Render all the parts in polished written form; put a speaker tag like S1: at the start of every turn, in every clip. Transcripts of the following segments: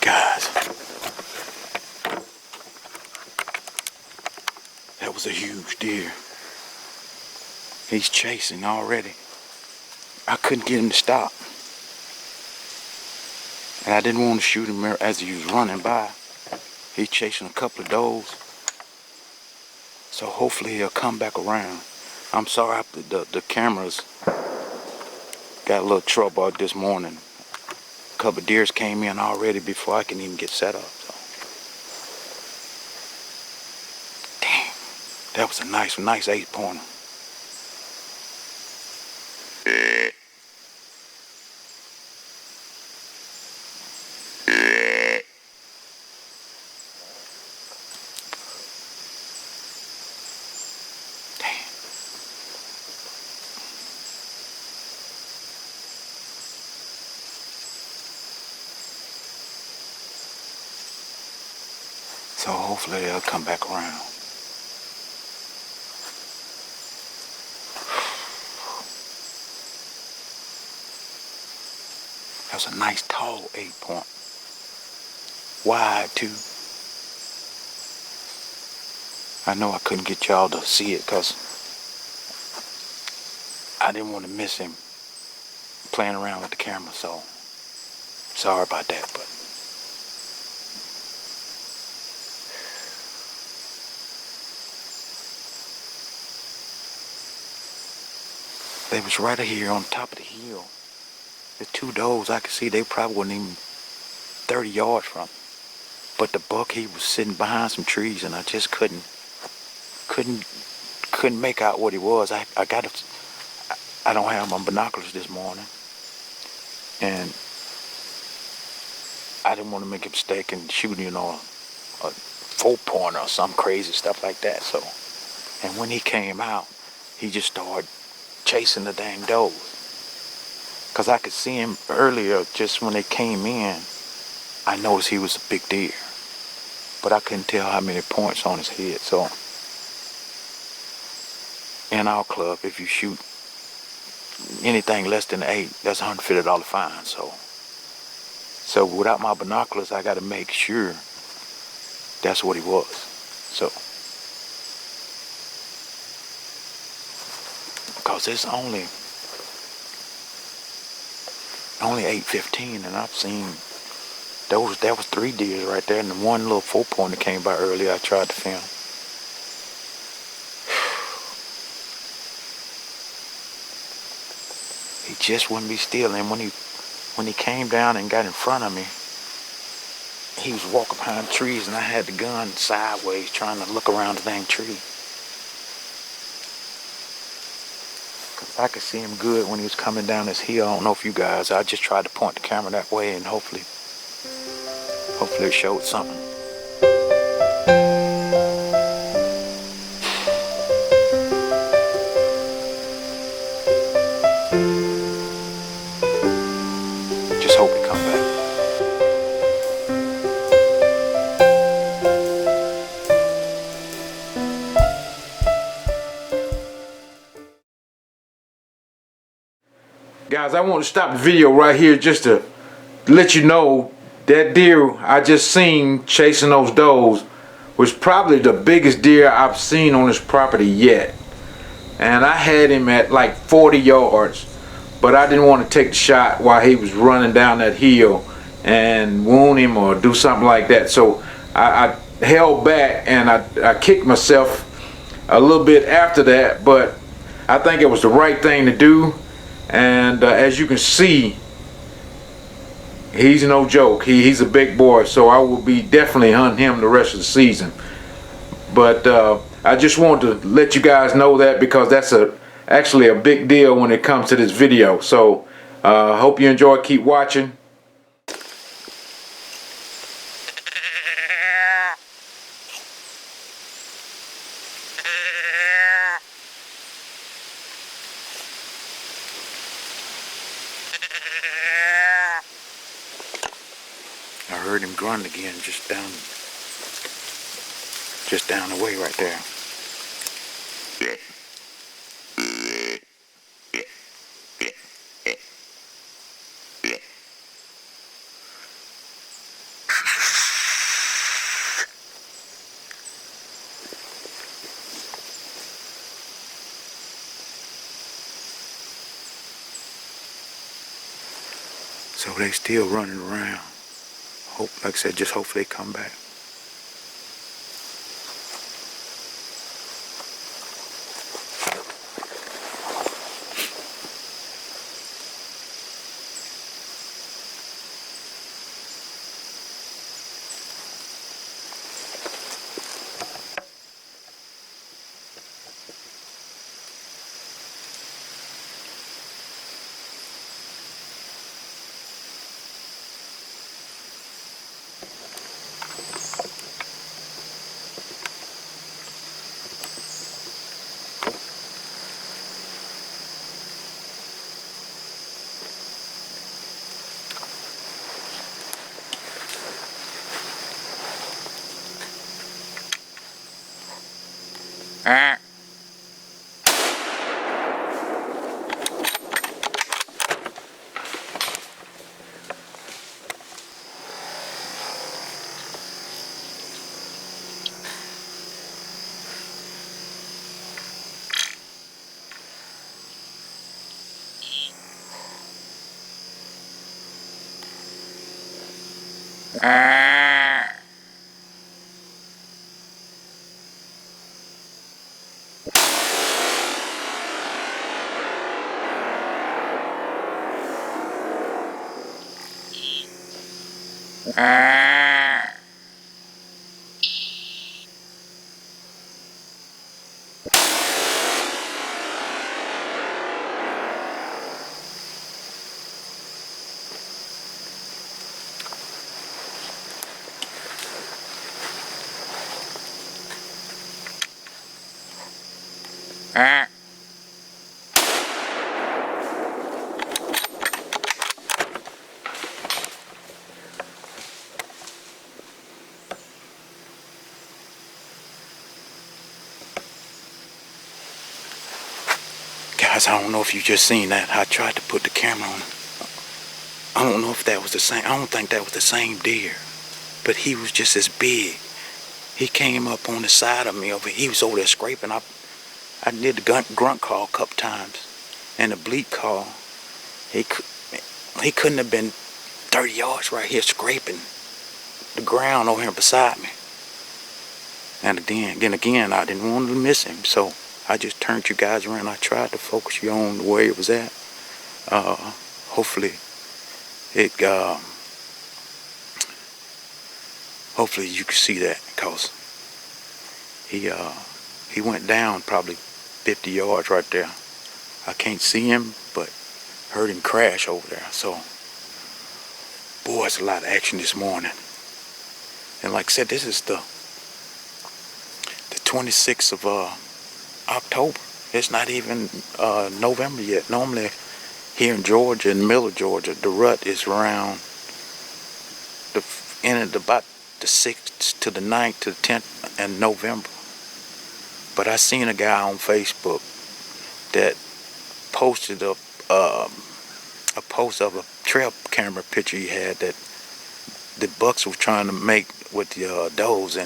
S1: Guys, that was a huge deer. He's chasing already. I couldn't get him to stop. And I didn't want to shoot him as he was running by. He's chasing a couple of does. So hopefully he'll come back around. I'm sorry, the cameras got a little trouble out this morning. A couple of deers came in already before I can even get set up. So. Dang, that was a nice 8-pointer. So hopefully they'll come back around. That was a nice tall 8-point. Wide too. I know I couldn't get y'all to see it because I didn't want to miss him playing around with the camera, so sorry about that, but they was right here on top of the hill. The two does I could see, they probably wasn't even 30 yards from me. But the buck, he was sitting behind some trees, and I just couldn't make out what he was. I don't have my binoculars this morning, and I didn't want to make a mistake and shoot, a 4-pointer or some crazy stuff like that. So, and when he came out, he just started chasing the dang does. Because I could see him earlier, just when they came in, I noticed he was a big deer. But I couldn't tell how many points on his head. So, in our club, if you shoot anything less than 8, that's a $150 fine. So without my binoculars, I got to make sure that's what he was. So, because it's only 8:15, and I've seen that was 3 deers right there, and the one little 4-pointer came by earlier. I tried to film. He just wouldn't be still, and when he came down and got in front of me, he was walking behind trees, and I had the gun sideways trying to look around the dang tree. Cause I could see him good when he was coming down this hill. I don't know if you guys, I just tried to point the camera that way, and hopefully it showed something. Just hope he come back. Guys, I want to stop the video right here just to let you know that deer I just seen chasing those does was probably the biggest deer I've seen on this property yet. And I had him at like 40 yards, but I didn't want to take the shot while he was running down that hill and wound him or do something like that. So I held back and I kicked myself a little bit after that, but I think it was the right thing to do. And as you can see, he's no joke. He's a big boy, so I will be definitely hunting him the rest of the season. But I just wanted to let you guys know that, because that's actually a big deal when it comes to this video. So hope you enjoy. Keep watching. I heard him grunt again just down the way right there. So they still running around. Hope, like I said, just hopefully they come back. Guys, I don't know if you just seen that. I tried to put the camera on. I don't know if that was the same. I don't think that was the same deer, but he was just as big. He came up on the side of me over. He was over there scraping. I did the grunt call a couple times, and the bleat call. He couldn't have been 30 yards right here scraping the ground over here beside me. And then again, I didn't want to miss him, so I just turned you guys around. I tried to focus you on where it was at. Hopefully you can see that, because he went down probably 50 yards right there. I can't see him, but heard him crash over there. So, boy, it's a lot of action this morning. And like I said, this is the 26th of October. It's not even November yet. Normally here in Georgia, in the middle of Georgia, the rut is around about the 6th to the 9th to the 10th in November. But I seen a guy on Facebook that posted up a post of a trail camera picture he had that the bucks were trying to make with the does.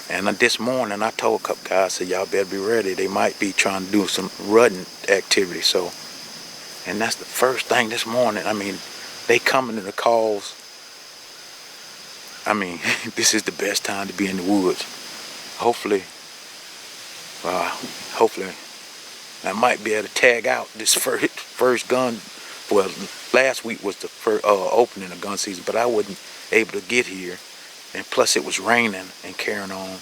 S1: And this morning I told a couple guys, I said, y'all better be ready. They might be trying to do some rutting activity. So, and that's the first thing this morning. I mean, they coming to the calls. I mean, this is the best time to be in the woods. Hopefully, hopefully I might be able to tag out this first gun. Well, last week was the first opening of gun season, but I wasn't able to get here. And plus it was raining and carrying on.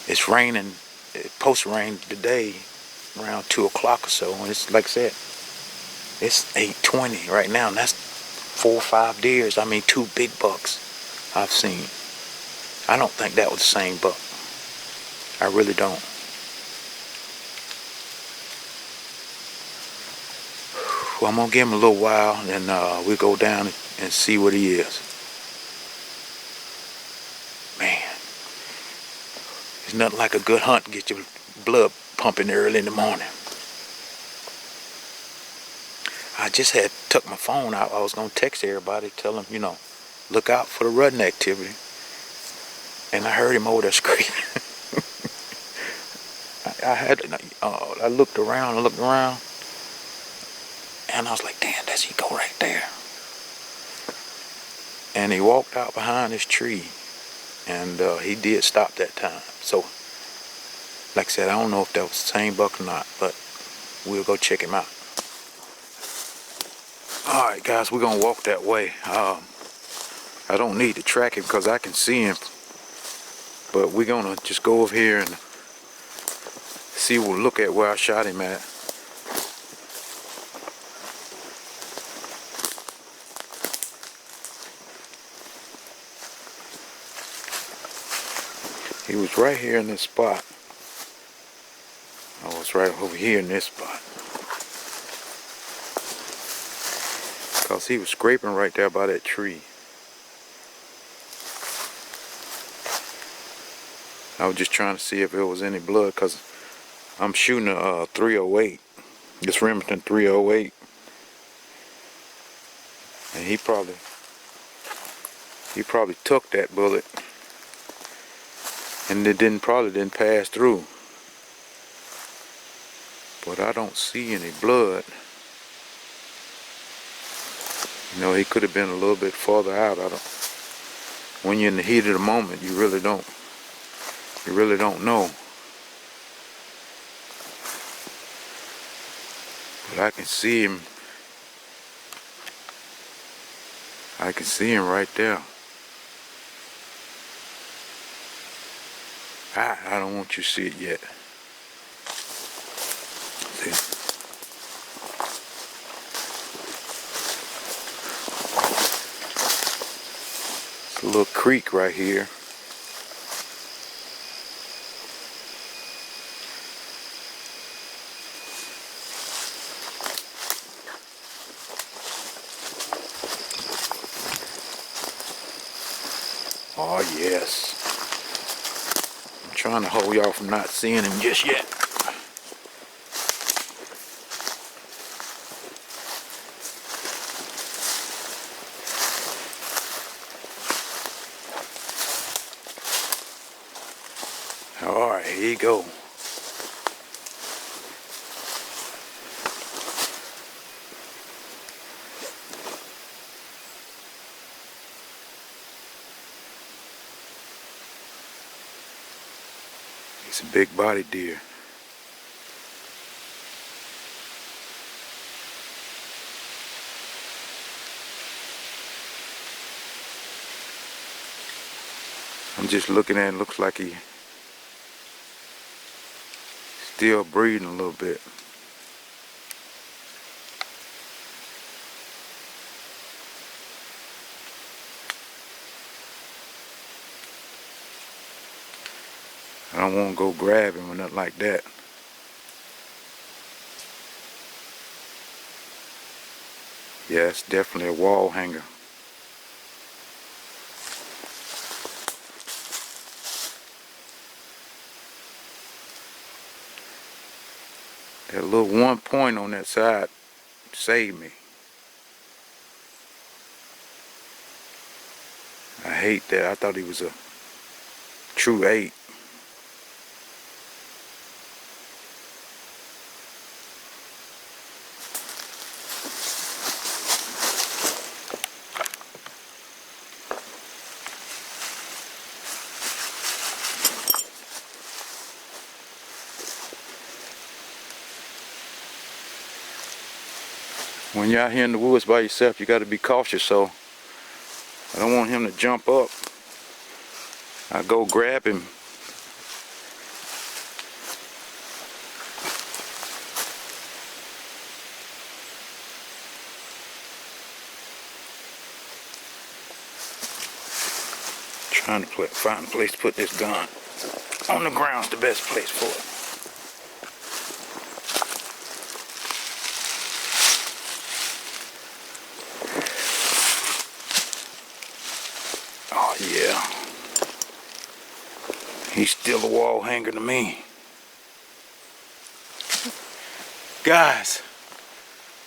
S1: It's raining, supposed to rain today around 2 o'clock or so. And it's like I said, it's 8:20 right now. And that's 4 or 5 deers. I mean, 2 big bucks I've seen. I don't think that was the same buck. I really don't. Well, I'm going to give him a little while and we'll go down and see what he is. Man, it's nothing like a good hunt to get your blood pumping early in the morning. I just had took my phone out. I was going to text everybody, tell them, you know, look out for the rutting activity. And I heard him over there screaming. I looked around and I was like, damn, that's he go right there. And he walked out behind this tree, and he did stop that time. So, like I said, I don't know if that was the same buck or not, but we'll go check him out. All right, guys, we're gonna walk that way. I don't need to track him because I can see him, but we're gonna just go over here and see. We'll look at where I shot him at. He was right here in this spot. I was right over here in this spot. Because he was scraping right there by that tree. I was just trying to see if there was any blood because I'm shooting a 308. It's Remington 308. And he probably took that bullet. And it probably didn't pass through. But I don't see any blood. You know, he could have been a little bit farther out. When you're in the heat of the moment, you really don't know. But I can see him. I can see him right there. I don't want you to see it yet. See? It's a little creek right here. Oh yes. I'm trying to hold y'all from not seeing him just yet. Alright, here you go. It's a big body deer. I'm just looking at it, looks like he's still breathing a little bit. I don't want to go grab him or nothing like that. Yeah, it's definitely a wall hanger. That little one point on that side saved me. I hate that. I thought he was a true 8. When you're out here in the woods by yourself, you got to be cautious, so I don't want him to jump up. I go grab him. Trying to find a place to put this gun. On the ground's the best place for it. Oh yeah. He's still a wall hanger to me. Guys,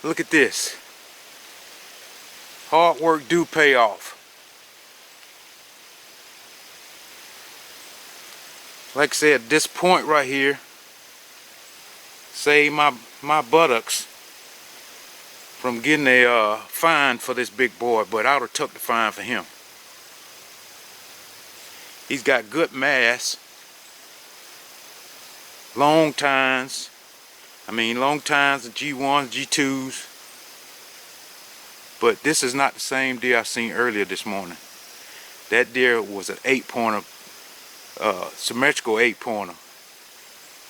S1: look at this. Hard work do pay off. Like I said, this point right here saved my buttocks from getting a fine for this big boy, but I would have took the fine for him. He's got good mass, long tines. Long tines of G1s, G2s. But this is not the same deer I seen earlier this morning. That deer was an 8-pointer, symmetrical 8-pointer.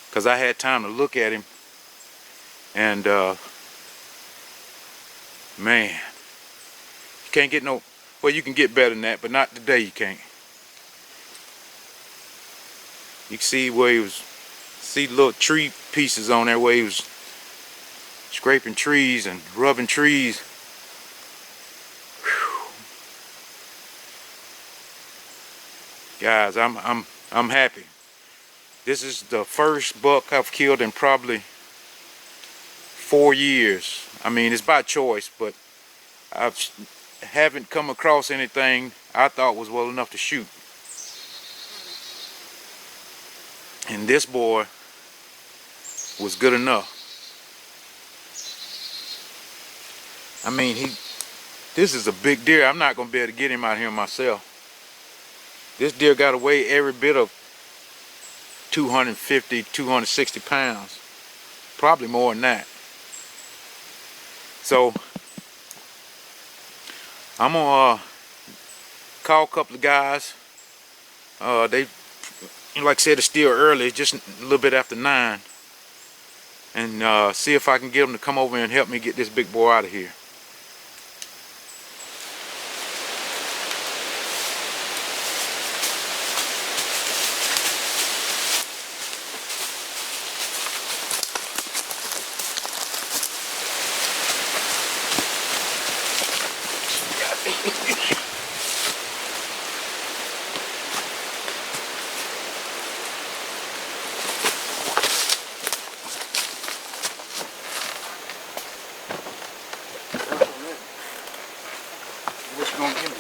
S1: Because I had time to look at him. And, man, you can't get no, well, you can get better than that, but not today you can't. You can see where he was, see little tree pieces on there where he was scraping trees and rubbing trees. Whew. Guys, I'm happy. This is the first buck I've killed in probably 4 years. It's by choice, but I haven't come across anything I thought was well enough to shoot. And this boy was good enough. This is a big deer. I'm not going to be able to get him out here myself. This deer got to weigh every bit of 250, 260 pounds. Probably more than that. So, I'm going to call a couple of guys. They, like I said, it's still early, just a little bit after 9. And see if I can get them to come over and help me get this big boy out of here. What you gonna give me?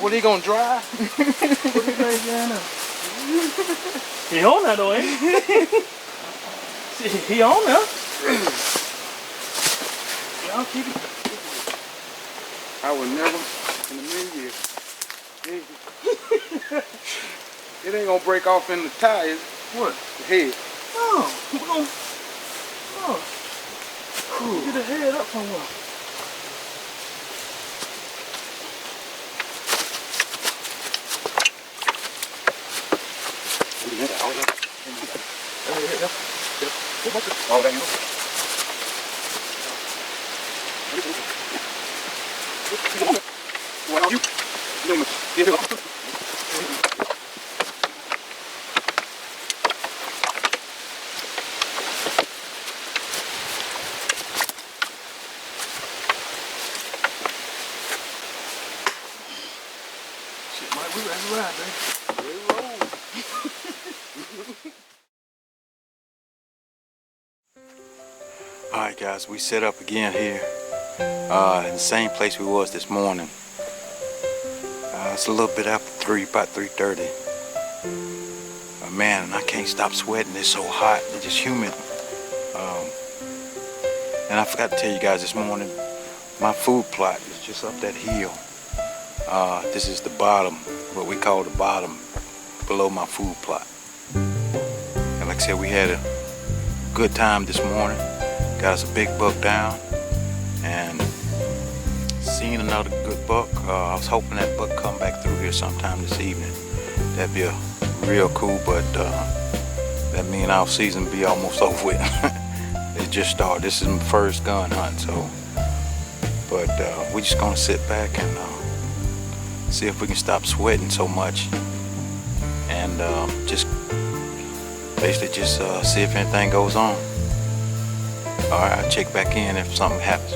S1: What, he gonna drive? What you think, Jana?
S2: He on that though, ain't he? He on there. Y'all keep it.
S1: I would never in a million years. It ain't gonna break off in the tires.
S2: What?
S1: The head.
S2: No, we're gonna. Oh. Get the head up somewhere. Shit, Mike, we ready to ride, baby. Ready to roll.
S1: Alright guys, we set up again here in the same place we was this morning. It's a little bit after 3, about 3:30. Man, and I can't stop sweating. It's so hot, it's just humid. And I forgot to tell you guys this morning, my food plot is just up that hill. This is the bottom, what we call the bottom below my food plot. And like I said, we had a good time this morning. Got us a big buck down and seen another good buck. I was hoping that buck come back through here sometime this evening. That'd be a real cool, but that mean our season be almost over with. It just started. This is my first gun hunt, so but we're just gonna sit back and see if we can stop sweating so much, and just basically just see if anything goes on. All right, I'll check back in if something happens.